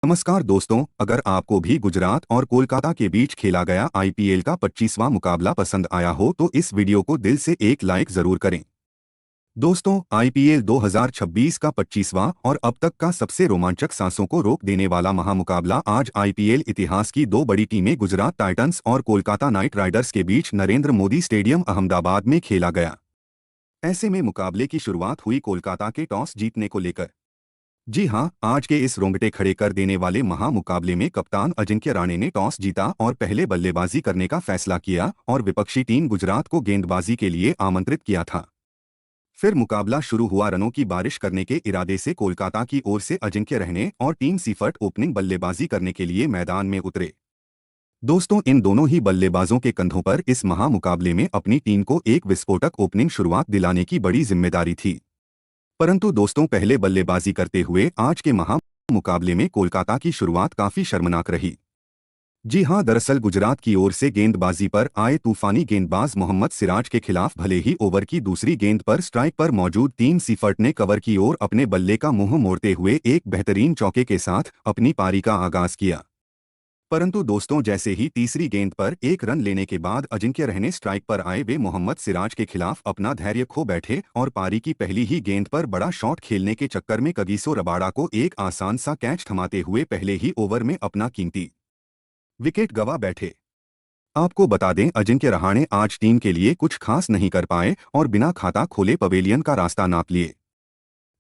नमस्कार दोस्तों, अगर आपको भी गुजरात और कोलकाता के बीच खेला गया आईपीएल का 25वां मुकाबला पसंद आया हो तो इस वीडियो को दिल से एक लाइक जरूर करें। दोस्तों, आईपीएल 2026 का 25वां और अब तक का सबसे रोमांचक, सांसों को रोक देने वाला महामुकाबला आज आईपीएल इतिहास की दो बड़ी टीमें गुजरात टाइटंस और कोलकाता नाइट राइडर्स के बीच नरेंद्र मोदी स्टेडियम अहमदाबाद में खेला गया। ऐसे में मुकाबले की शुरुआत हुई कोलकाता के टॉस जीतने को लेकर। जी हां, आज के इस रोंगटे खड़े कर देने वाले महामुकाबले में कप्तान अजिंक्य राणे ने टॉस जीता और पहले बल्लेबाजी करने का फैसला किया और विपक्षी टीम गुजरात को गेंदबाजी के लिए आमंत्रित किया था। फिर मुकाबला शुरू हुआ। रनों की बारिश करने के इरादे से कोलकाता की ओर से अजिंक्य रहने और टीम सीफर्ट ओपनिंग बल्लेबाजी करने के लिए मैदान में उतरे। दोस्तों, इन दोनों ही बल्लेबाजों के कंधों पर इस महामुकाबले में अपनी टीम को एक विस्फोटक ओपनिंग शुरुआत दिलाने की बड़ी जिम्मेदारी थी। परंतु दोस्तों, पहले बल्लेबाजी करते हुए आज के मुकाबले में कोलकाता की शुरुआत काफी शर्मनाक रही। जी हां, दरअसल गुजरात की ओर से गेंदबाजी पर आए तूफानी गेंदबाज मोहम्मद सिराज के खिलाफ भले ही ओवर की दूसरी गेंद पर स्ट्राइक पर मौजूद टीम सीफर्ट ने कवर की ओर अपने बल्ले का मुंह मोड़ते हुए एक बेहतरीन चौके के साथ अपनी पारी का आगाज किया। परंतु दोस्तों, जैसे ही तीसरी गेंद पर एक रन लेने के बाद अजिंक्य रहने स्ट्राइक पर आए, वे मोहम्मद सिराज के खिलाफ अपना धैर्य खो बैठे और पारी की पहली ही गेंद पर बड़ा शॉट खेलने के चक्कर में कगिसो रबाड़ा को एक आसान सा कैच थमाते हुए पहले ही ओवर में अपना कीमती विकेट गंवा बैठे। आपको बता दें, अजिंक्य रहाणे आज टीम के लिए कुछ खास नहीं कर पाए और बिना खाता खोले पवेलियन का रास्ता नाप लिए।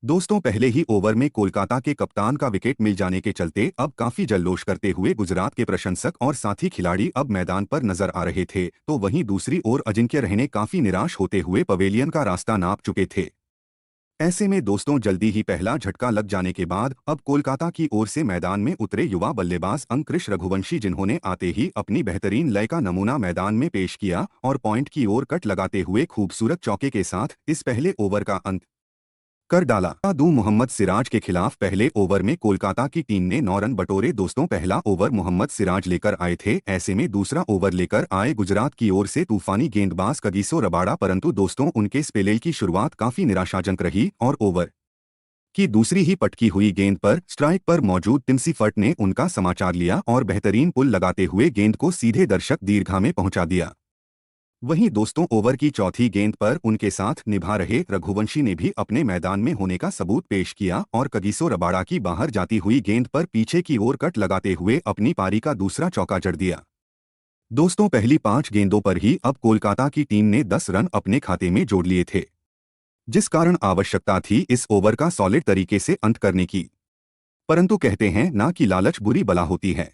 दोस्तों, पहले ही ओवर में कोलकाता के कप्तान का विकेट मिल जाने के चलते अब काफी जल्लोष करते हुए गुजरात के प्रशंसक और साथी खिलाड़ी अब मैदान पर नजर आ रहे थे, तो वहीं दूसरी ओर अजिंक्य रहने काफी निराश होते हुए पवेलियन का रास्ता नाप चुके थे। ऐसे में दोस्तों, जल्दी ही पहला झटका लग जाने के बाद अब कोलकाता की ओर से मैदान में उतरे युवा बल्लेबाज अंकुरिश रघुवंशी, जिन्होंने आते ही अपनी बेहतरीन लय का नमूना मैदान में पेश किया और पॉइंट की ओर कट लगाते हुए खूबसूरत चौके के साथ इस पहले ओवर का अंत कर डाला। मोहम्मद सिराज के खिलाफ पहले ओवर में कोलकाता की टीम ने 9 रन बटोरे। दोस्तों, पहला ओवर मोहम्मद सिराज लेकर आए थे, ऐसे में दूसरा ओवर लेकर आए गुजरात की ओर से तूफानी गेंदबाज कगिसो रबाड़ा, परंतु दोस्तों, उनके स्पेल की शुरुआत काफी निराशाजनक रही और ओवर की दूसरी ही पटकी हुई गेंद पर स्ट्राइक पर मौजूद टिम सीफर्ट ने उनका समाचार लिया और बेहतरीन पुल लगाते हुए गेंद को सीधे दर्शक दीर्घा में पहुंचा दिया। वहीं दोस्तों, ओवर की चौथी गेंद पर उनके साथ निभा रहे रघुवंशी ने भी अपने मैदान में होने का सबूत पेश किया और कगिसो रबाड़ा की बाहर जाती हुई गेंद पर पीछे की ओर कट लगाते हुए अपनी पारी का दूसरा चौका जड़ दिया। दोस्तों, पहली 5 गेंदों पर ही अब कोलकाता की टीम ने 10 रन अपने खाते में जोड़ लिए थे, जिस कारण आवश्यकता थी इस ओवर का सॉलिड तरीके से अंत करने की। परंतु कहते हैं ना कि लालच बुरी बला होती है,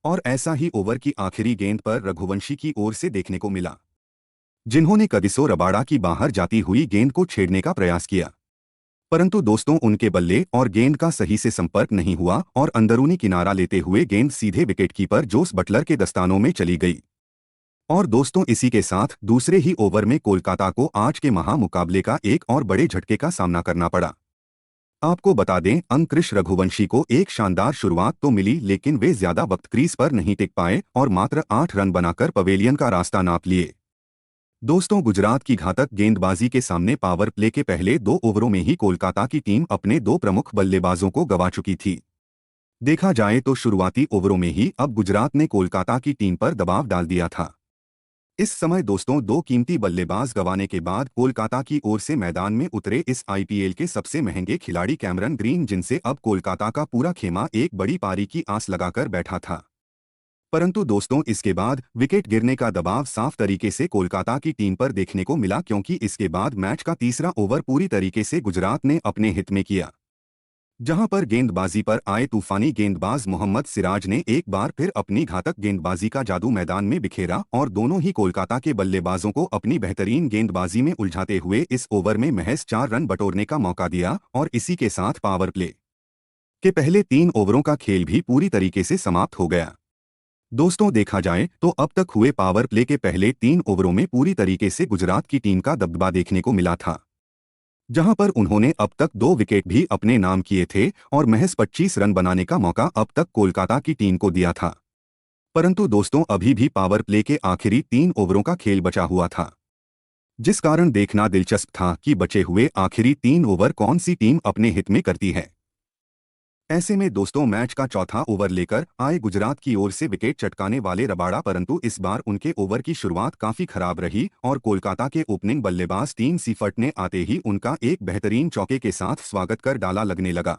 और ऐसा ही ओवर की आखिरी गेंद पर रघुवंशी की ओर से देखने को मिला, जिन्होंने कगिसो रबाड़ा की बाहर जाती हुई गेंद को छेड़ने का प्रयास किया। परंतु दोस्तों, उनके बल्ले और गेंद का सही से संपर्क नहीं हुआ और अंदरूनी किनारा लेते हुए गेंद सीधे विकेटकीपर जोस बटलर के दस्तानों में चली गई। और दोस्तों, इसी के साथ दूसरे ही ओवर में कोलकाता को आज के महामुकाबले का एक और बड़े झटके का सामना करना पड़ा। आपको बता दें, अंकुरिश रघुवंशी को एक शानदार शुरुआत तो मिली, लेकिन वे ज्यादा वक्त क्रीज पर नहीं टिक पाए और मात्र 8 रन बनाकर पवेलियन का रास्ता नाप लिए। दोस्तों, गुजरात की घातक गेंदबाजी के सामने पावर प्ले के पहले 2 ओवरों में ही कोलकाता की टीम अपने 2 प्रमुख बल्लेबाजों को गंवा चुकी थी। देखा जाए तो शुरुआती ओवरों में ही अब गुजरात ने कोलकाता की टीम पर दबाव डाल दिया था। इस समय दोस्तों, 2 कीमती बल्लेबाज गंवाने के बाद कोलकाता की ओर से मैदान में उतरे इस आईपीएल के सबसे महंगे खिलाड़ी कैमरन ग्रीन, जिनसे अब कोलकाता का पूरा खेमा एक बड़ी पारी की आस लगाकर बैठा था। परंतु दोस्तों, इसके बाद विकेट गिरने का दबाव साफ तरीके से कोलकाता की टीम पर देखने को मिला, क्योंकि इसके बाद मैच का तीसरा ओवर पूरी तरीके से गुजरात ने अपने हित में किया, जहां पर गेंदबाजी पर आए तूफानी गेंदबाज मोहम्मद सिराज ने एक बार फिर अपनी घातक गेंदबाजी का जादू मैदान में बिखेरा और दोनों ही कोलकाता के बल्लेबाजों को अपनी बेहतरीन गेंदबाजी में उलझाते हुए इस ओवर में महज 4 रन बटोरने का मौका दिया और इसी के साथ पावर प्ले के पहले 3 ओवरों का खेल भी पूरी तरीके से समाप्त हो गया। दोस्तों, देखा जाए तो अब तक हुए पावर प्ले के पहले 3 ओवरों में पूरी तरीके से गुजरात की टीम का दबदबा देखने को मिला था, जहां पर उन्होंने अब तक 2 विकेट भी अपने नाम किए थे और महज 25 रन बनाने का मौका अब तक कोलकाता की टीम को दिया था। परंतु दोस्तों, अभी भी पावर प्ले के आखिरी 3 ओवरों का खेल बचा हुआ था, जिस कारण देखना दिलचस्प था कि बचे हुए आखिरी 3 ओवर कौन सी टीम अपने हित में करती है। ऐसे में दोस्तों मैच का चौथा ओवर लेकर आए गुजरात की ओर से विकेट चटकाने वाले रबाड़ा, परंतु इस बार उनके ओवर की शुरुआत काफी खराब रही और कोलकाता के ओपनिंग बल्लेबाज टीम सीफर्ट ने आते ही उनका एक बेहतरीन चौके के साथ स्वागत कर डाला लगने लगा।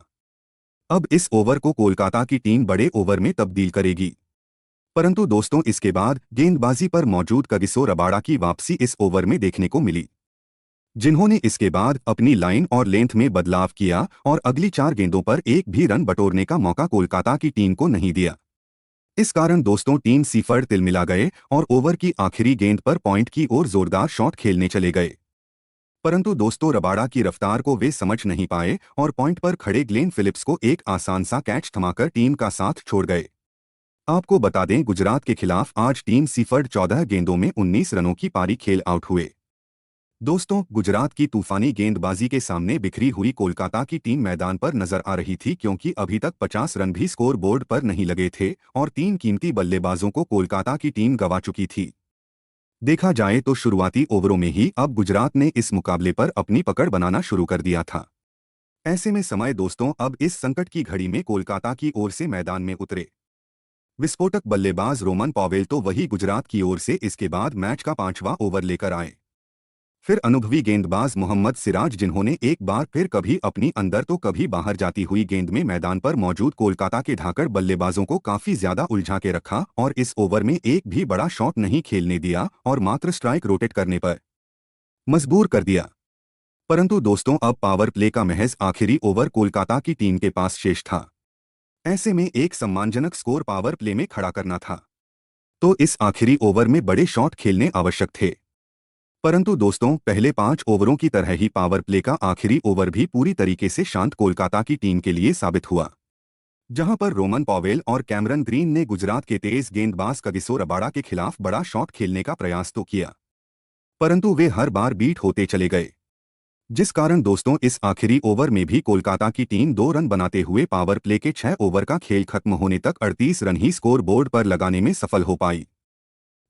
अब इस ओवर को कोलकाता की टीम बड़े ओवर में तब्दील करेगी, परंतु दोस्तों इसके बाद गेंदबाजी पर मौजूद कगिसो रबाड़ा की वापसी इस ओवर में देखने को मिली, जिन्होंने इसके बाद अपनी लाइन और लेंथ में बदलाव किया और अगली 4 गेंदों पर एक भी रन बटोरने का मौका कोलकाता की टीम को नहीं दिया। इस कारण दोस्तों टीम सीफर्ट तिलमिला गए और ओवर की आखिरी गेंद पर पॉइंट की ओर जोरदार शॉट खेलने चले गए, परंतु दोस्तों रबाड़ा की रफ्तार को वे समझ नहीं पाए और पॉइंट पर खड़े ग्लेन फिलिप्स को एक आसान सा कैच थमाकर टीम का साथ छोड़ गए। आपको बता दें गुजरात के खिलाफ आज टीम सीफर्ट 14 गेंदों में 19 रनों की पारी खेल आउट हुए। दोस्तों गुजरात की तूफानी गेंदबाजी के सामने बिखरी हुई कोलकाता की टीम मैदान पर नजर आ रही थी, क्योंकि अभी तक 50 रन भी स्कोर बोर्ड पर नहीं लगे थे और 3 कीमती बल्लेबाजों को कोलकाता की टीम गंवा चुकी थी। देखा जाए तो शुरुआती ओवरों में ही अब गुजरात ने इस मुकाबले पर अपनी पकड़ बनाना शुरू कर दिया था। ऐसे में समय दोस्तों अब इस संकट की घड़ी में कोलकाता की ओर से मैदान में उतरे विस्फोटक बल्लेबाज रोमन पॉवेल तो वही गुजरात की ओर से इसके बाद मैच का 5वां ओवर लेकर आए। फिर अनुभवी गेंदबाज मोहम्मद सिराज, जिन्होंने एक बार फिर कभी अपनी अंदर तो कभी बाहर जाती हुई गेंद में मैदान पर मौजूद कोलकाता के धाकड़ बल्लेबाजों को काफी ज्यादा उलझा के रखा और इस ओवर में एक भी बड़ा शॉट नहीं खेलने दिया और मात्र स्ट्राइक रोटेट करने पर मजबूर कर दिया। परंतु दोस्तों अब पावर प्ले का महज आखिरी ओवर कोलकाता की टीम के पास शेष था। ऐसे में एक सम्मानजनक स्कोर पावर प्ले में खड़ा करना था, तो इस आखिरी ओवर में बड़े शॉट खेलने आवश्यक थे। परंतु दोस्तों पहले 5 ओवरों की तरह ही पावर प्ले का आखिरी ओवर भी पूरी तरीके से शांत कोलकाता की टीम के लिए साबित हुआ, जहां पर रोमन पॉवेल और कैमरन ग्रीन ने गुजरात के तेज गेंदबाज कगिसो रबाड़ा के खिलाफ बड़ा शॉट खेलने का प्रयास तो किया, परंतु वे हर बार बीट होते चले गए, जिस कारण दोस्तों इस आखिरी ओवर में भी कोलकाता की टीम 2 रन बनाते हुए पावर प्ले के 6 ओवर का खेल खत्म होने तक 38 रन ही स्कोर बोर्ड पर लगाने में सफल हो पाई।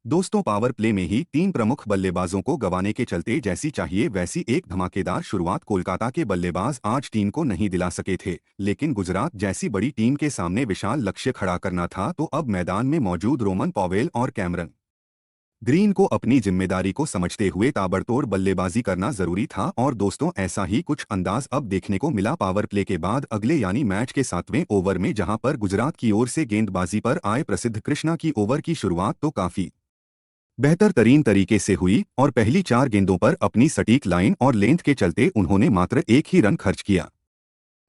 दोस्तों पावर प्ले में ही 3 प्रमुख बल्लेबाजों को गंवाने के चलते जैसी चाहिए वैसी एक धमाकेदार शुरुआत कोलकाता के बल्लेबाज आज टीम को नहीं दिला सके थे, लेकिन गुजरात जैसी बड़ी टीम के सामने विशाल लक्ष्य खड़ा करना था, तो अब मैदान में मौजूद रोमन पॉवेल और कैमरन ग्रीन को अपनी जिम्मेदारी को समझते हुए ताबड़तोड़ बल्लेबाजी करना जरूरी था। और दोस्तों ऐसा ही कुछ अंदाज अब देखने को मिला पावर प्ले के बाद अगले यानी मैच के 7वें ओवर में, जहां पर गुजरात की ओर से गेंदबाजी पर आए प्रसिद्ध कृष्णा की ओवर की शुरुआत तो काफी बेहतर तरीन तरीके से हुई और पहली 4 गेंदों पर अपनी सटीक लाइन और लेंथ के चलते उन्होंने मात्र एक ही रन खर्च किया।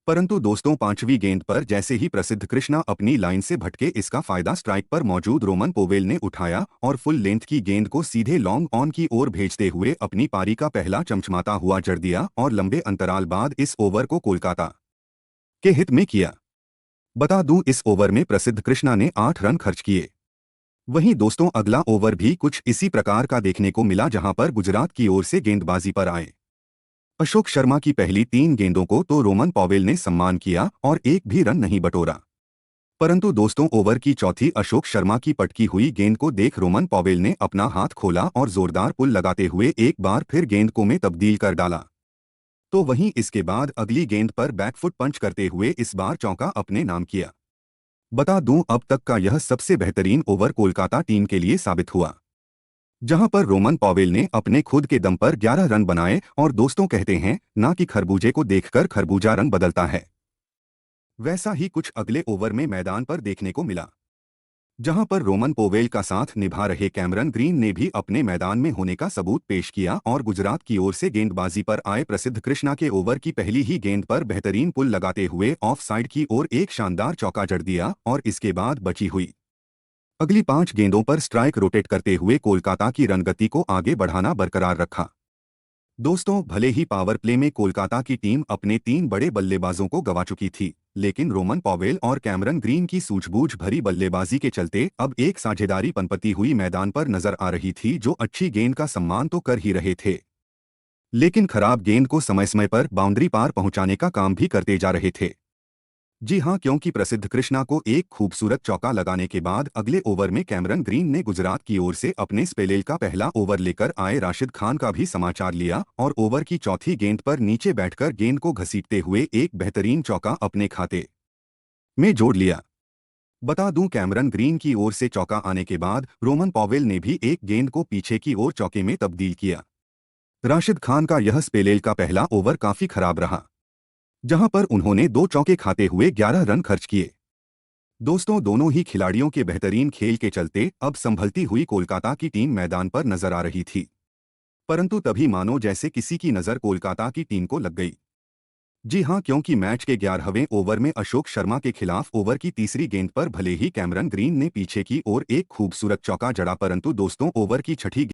परंतु दोस्तों 5वीं गेंद पर जैसे ही प्रसिद्ध कृष्णा अपनी लाइन से भटके, इसका फायदा स्ट्राइक पर मौजूद रोमन पोवेल ने उठाया और फुल लेंथ की गेंद को सीधे लॉन्ग ऑन की ओर भेजते हुए अपनी पारी का पहला चमचमाता हुआ जड़ दिया और लंबे अंतराल बाद इस ओवर को कोलकाता के हित में किया। बता दूं इस ओवर में प्रसिद्ध कृष्णा ने 8 रन खर्च किए। वहीं दोस्तों अगला ओवर भी कुछ इसी प्रकार का देखने को मिला, जहां पर गुजरात की ओर से गेंदबाजी पर आए अशोक शर्मा की पहली 3 गेंदों को तो रोमन पॉवेल ने सम्मान किया और एक भी रन नहीं बटोरा, परंतु दोस्तों ओवर की चौथी अशोक शर्मा की पटकी हुई गेंद को देख रोमन पॉवेल ने अपना हाथ खोला और जोरदार पुल लगाते हुए एक बार फिर गेंद को में तब्दील कर डाला। तो वहीं इसके बाद अगली गेंद पर बैकफुट पंच करते हुए इस बार चौका अपने नाम किया। बता दूं अब तक का यह सबसे बेहतरीन ओवर कोलकाता टीम के लिए साबित हुआ, जहां पर रोमन पॉवेल ने अपने खुद के दम पर 11 रन बनाए। और दोस्तों कहते हैं ना कि खरबूजे को देखकर खरबूजा रंग बदलता है, वैसा ही कुछ अगले ओवर में मैदान पर देखने को मिला, जहां पर रोमन पॉवेल का साथ निभा रहे कैमरन ग्रीन ने भी अपने मैदान में होने का सबूत पेश किया और गुजरात की ओर से गेंदबाजी पर आए प्रसिद्ध कृष्णा के ओवर की पहली ही गेंद पर बेहतरीन पुल लगाते हुए ऑफ साइड की ओर एक शानदार चौका जड़ दिया और इसके बाद बची हुई अगली 5 गेंदों पर स्ट्राइक रोटेट करते हुए कोलकाता की रनगति को आगे बढ़ाना बरकरार रखा। दोस्तों भले ही पावर प्ले में कोलकाता की टीम अपने 3 बड़े बल्लेबाजों को गंवा चुकी थी, लेकिन रोमन पॉवेल और कैमरन ग्रीन की सूझबूझ भरी बल्लेबाजी के चलते अब एक साझेदारी पनपती हुई मैदान पर नजर आ रही थी, जो अच्छी गेंद का सम्मान तो कर ही रहे थे, लेकिन खराब गेंद को समय समय पर बाउंड्री पार पहुंचाने का काम भी करते जा रहे थे। जी हां, क्योंकि प्रसिद्ध कृष्णा को एक खूबसूरत चौका लगाने के बाद अगले ओवर में कैमरन ग्रीन ने गुजरात की ओर से अपने स्पेल का पहला ओवर लेकर आए राशिद खान का भी समाचार लिया और ओवर की चौथी गेंद पर नीचे बैठकर गेंद को घसीटते हुए एक बेहतरीन चौका अपने खाते में जोड़ लिया। बता दूं, कैमरन ग्रीन की ओर से चौका आने के बाद रोमन पॉवेल ने भी एक गेंद को पीछे की ओर चौके में तब्दील किया। राशिद खान का यह स्पेल का पहला ओवर काफी खराब रहा, जहां पर उन्होंने 2 चौके खाते हुए 11 रन खर्च किए। दोस्तों, दोनों ही खिलाड़ियों के बेहतरीन खेल के चलते अब संभलती हुई कोलकाता की टीम मैदान पर नजर आ रही थी। परंतु तभी मानो जैसे किसी की नजर कोलकाता की टीम को लग गई। जी हां, क्योंकि मैच के 11वें ओवर में अशोक शर्मा के खिलाफ ओवर की तीसरी गेंद पर भले ही कैमरन ग्रीन ने पीछे की ओर एक खूबसूरत चौका जड़ा, परंतु दोस्तों ओवर की छठी